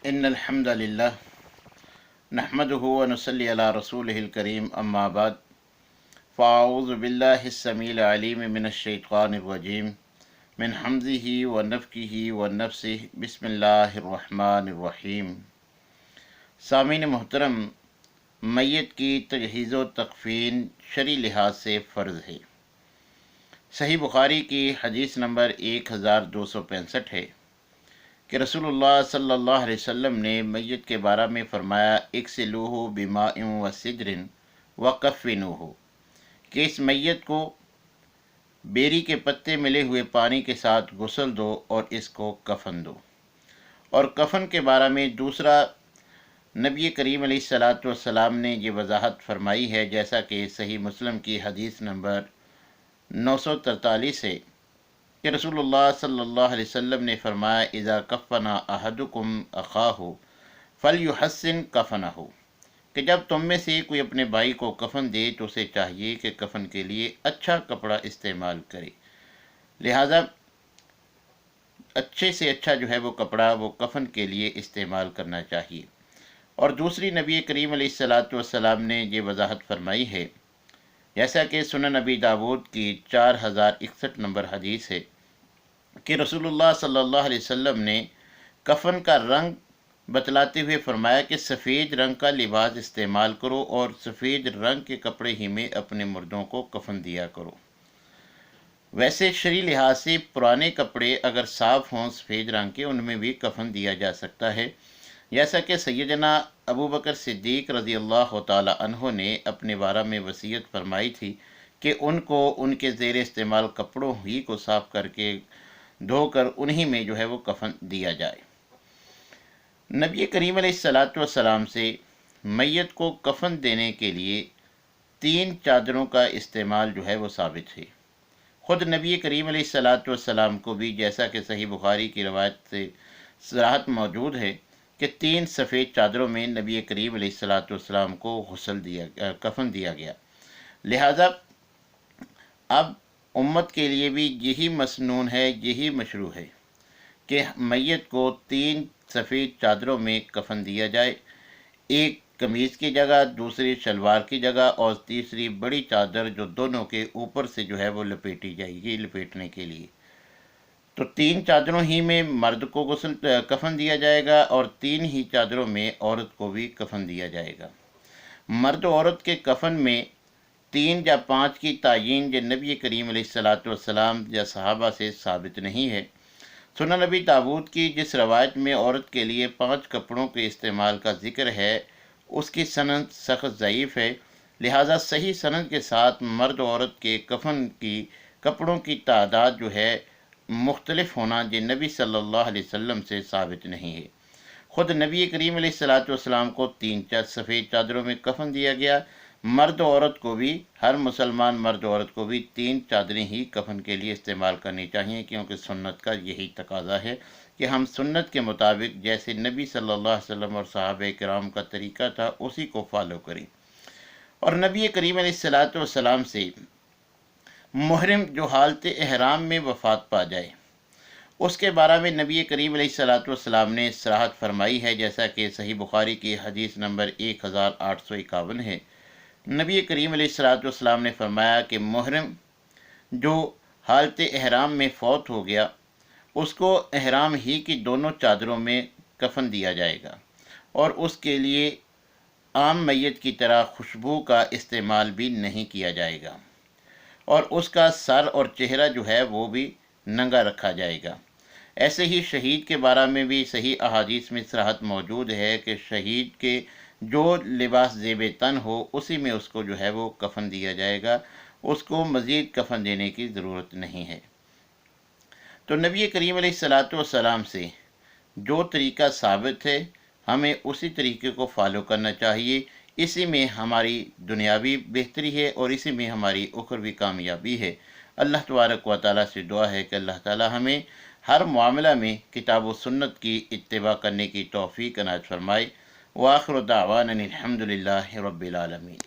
ان الحمد للہ نحمده ونصلی علی رسولہ الکریم اما بعد فاعوذ باللہ السمیع العلیم من الشیطان الرجیم من حمزہ ونفخہ ونفثہ بسم اللہ الرحمن الرحیم۔ سامعین محترم، میت کی تجہیز و تکفین شرعی لحاظ سے فرض ہے۔ صحیح بخاری کی حدیث نمبر 1265 ہے کہ رسول اللہ صلی اللہ علیہ وسلم نے میت کے بارے میں فرمایا، اغسلوہ بماء وسدر وکفنوہ، کہ اس میت کو بیری کے پتے ملے ہوئے پانی کے ساتھ غسل دو اور اس کو کفن دو۔ اور کفن کے بارے میں دوسرا نبی کریم علیہ الصلاۃ والسلام نے یہ وضاحت فرمائی ہے، جیسا کہ صحیح مسلم کی حدیث نمبر 943 ہے کہ رسول اللہ صلی اللہ علیہ وسلم نے فرمایا، اذا کفن احدکم اخاہ فلیحسن کفنہ، کہ جب تم میں سے کوئی اپنے بھائی کو کفن دے تو اسے چاہیے کہ کفن کے لیے اچھا کپڑا استعمال کرے، لہذا اچھے سے اچھا جو ہے وہ کپڑا وہ کفن کے لیے استعمال کرنا چاہیے۔ اور دوسری نبی کریم علیہ الصلاۃ والسلام نے یہ وضاحت فرمائی ہے، جیسا کہ سنن نبی داود کی 4061 نمبر حدیث ہے کہ رسول اللہ صلی اللہ علیہ وسلم نے کفن کا رنگ بتلاتے ہوئے فرمایا کہ سفید رنگ کا لباس استعمال کرو اور سفید رنگ کے کپڑے ہی میں اپنے مردوں کو کفن دیا کرو۔ ویسے شرعی لحاظ سے پرانے کپڑے اگر صاف ہوں سفید رنگ کے، ان میں بھی کفن دیا جا سکتا ہے، جیسا کہ سیدنا ابو بکر صدیق رضی اللہ تعالی عنہ نے اپنے بارے میں وصیت فرمائی تھی کہ ان کو ان کے زیر استعمال کپڑوں ہی کو صاف کر کے دھو کر انہی میں جو ہے وہ کفن دیا جائے۔ نبی کریم علیہ الصلاۃ والسلام سے میت کو کفن دینے کے لیے 3 چادروں کا استعمال جو ہے وہ ثابت ہے۔ خود نبی کریم علیہ الصلاۃ والسلام کو بھی، جیسا کہ صحیح بخاری کی روایت سے صراحت موجود ہے کہ 3 سفید چادروں میں نبی کریم علیہ الصلاۃ والسلام کو کفن دیا گیا، لہذا اب امت کے لیے بھی یہی مسنون ہے، یہی مشروع ہے کہ میت کو 3 سفید چادروں میں کفن دیا جائے، ایک قمیض کی جگہ، دوسری شلوار کی جگہ، اور تیسری بڑی چادر جو دونوں کے اوپر سے جو ہے وہ لپیٹی جائے گی لپیٹنے کے لیے۔ تو 3 چادروں ہی میں مرد کو کفن دیا جائے گا اور 3 ہی چادروں میں عورت کو بھی کفن دیا جائے گا۔ مرد و عورت کے کفن میں 3 یا 5 کی تعیین یہ نبی کریم علیہ الصلاۃ والسلام یا صحابہ سے ثابت نہیں ہے۔ سنن نبی داود کی جس روایت میں عورت کے لیے 5 کپڑوں کے استعمال کا ذکر ہے، اس کی سند سخت ضعیف ہے، لہٰذا صحیح سند کے ساتھ مرد و عورت کے کفن کی کپڑوں کی تعداد جو ہے مختلف ہونا یہ نبی صلی اللہ علیہ وسلم سے ثابت نہیں ہے۔ خود نبی کریم علیہ الصلاۃ والسلام کو 3 سفید چادروں میں کفن دیا گیا، مرد و عورت کو بھی، ہر مسلمان مرد و عورت کو بھی 3 چادریں ہی کفن کے لیے استعمال کرنی چاہیے، کیونکہ سنت کا یہی تقاضا ہے کہ ہم سنت کے مطابق جیسے نبی صلی اللہ علیہ وسلم اور صحابہ کرام کا طریقہ تھا اسی کو فالو کریں۔ اور نبی کریم علیہ الصلاۃ والسلام سے محرم جو حالت احرام میں وفات پا جائے، اس کے بارے میں نبی کریم علیہ الصلاۃ والسلام نے صراحت فرمائی ہے، جیسا کہ صحیح بخاری کی حدیث نمبر 1851 ہے۔ نبی کریم علیہ الصلاۃ والسلام نے فرمایا کہ محرم جو حالت احرام میں فوت ہو گیا، اس کو احرام ہی کی دونوں چادروں میں کفن دیا جائے گا، اور اس کے لیے عام میت کی طرح خوشبو کا استعمال بھی نہیں کیا جائے گا، اور اس کا سر اور چہرہ جو ہے وہ بھی ننگا رکھا جائے گا۔ ایسے ہی شہید کے بارے میں بھی صحیح احادیث میں صراحت موجود ہے کہ شہید کے جو لباس زیب تن ہو اسی میں اس کو جو ہے وہ کفن دیا جائے گا، اس کو مزید کفن دینے کی ضرورت نہیں ہے۔ تو نبی کریم علیہ الصلاۃ والسلام سے جو طریقہ ثابت ہے ہمیں اسی طریقے کو فالو کرنا چاہیے، اسی میں ہماری دنیاوی بہتری ہے اور اسی میں ہماری اخروی کامیابی ہے۔ اللہ تبارک و تعالیٰ سے دعا ہے کہ اللہ تعالیٰ ہمیں ہر معاملہ میں کتاب و سنت کی اتباع کرنے کی توفیق عنایت فرمائے۔ وآخر دعوانا الحمد للہ رب العالمین۔